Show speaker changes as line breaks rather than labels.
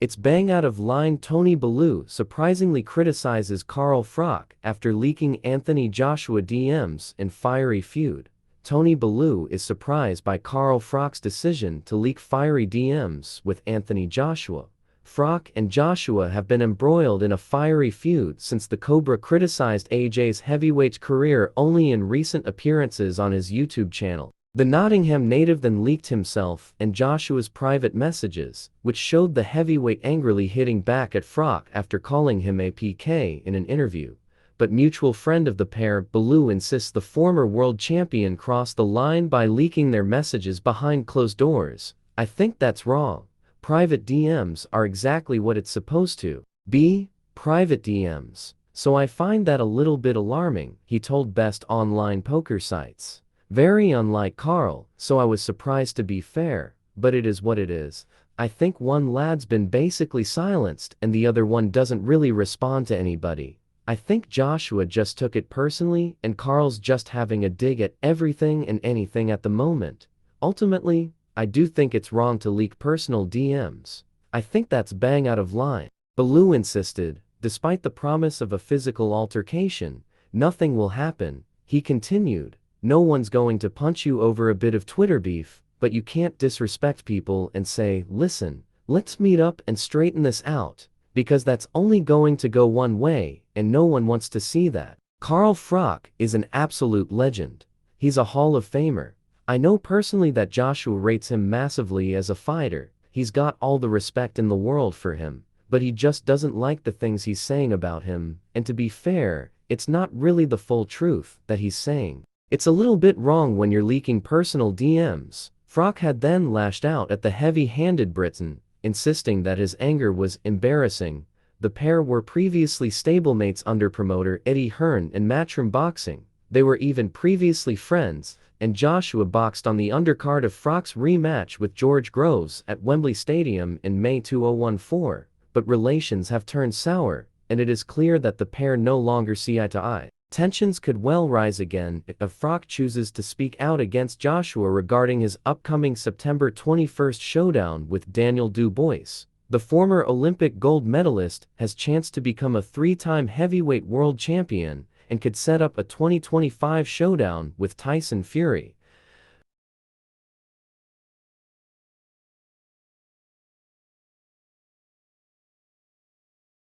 It's bang out of line. Tony Bellew surprisingly criticizes Carl Froch after leaking Anthony Joshua DMs in fiery feud. Tony Bellew is surprised by Carl Froch's decision to leak fiery DMs with Anthony Joshua. Froch and Joshua have been embroiled in a fiery feud since the Cobra criticized AJ's heavyweight career only in recent appearances on his YouTube channel. The Nottingham native then leaked himself and Joshua's private messages, which showed the heavyweight angrily hitting back at Froch after calling him a PK in an interview. But mutual friend of the pair, Bellew, insists the former world champion crossed the line by leaking their messages behind closed doors. "I think that's wrong. Private DMs are exactly what it's supposed to be, private DMs. So I find that a little bit alarming," he told Best Online Poker Sites. "Very unlike Carl, so I was surprised to be fair, but it is what it is. I think one lad's been basically silenced and the other one doesn't really respond to anybody. I think Joshua just took it personally and Carl's just having a dig at everything and anything at the moment. Ultimately, I do think it's wrong to leak personal DMs. I think that's bang out of line." Bellew insisted, despite the promise of a physical altercation, "Nothing will happen." He continued, "No one's going to punch you over a bit of Twitter beef, but you can't disrespect people and say, 'Listen, let's meet up and straighten this out,' because that's only going to go one way, and no one wants to see that." Carl Froch is an absolute legend. He's a Hall of Famer. I know personally that Joshua rates him massively as a fighter. He's got all the respect in the world for him, but he just doesn't like the things he's saying about him, and to be fair, it's not really the full truth that he's saying. It's a little bit wrong when you're leaking personal DMs. Froch had then lashed out at the heavy-handed Briton, insisting that his anger was embarrassing. The pair were previously stablemates under promoter Eddie Hearn in Matchroom Boxing. They were even previously friends, and Joshua boxed on the undercard of Froch's rematch with George Groves at Wembley Stadium in May 2014. But relations have turned sour, and it is clear that the pair no longer see eye to eye. Tensions could well rise again if Froch chooses to speak out against Joshua regarding his upcoming September 21st showdown with Daniel Dubois. The former Olympic gold medalist has chance to become a three-time heavyweight world champion and could set up a 2025 showdown with Tyson Fury.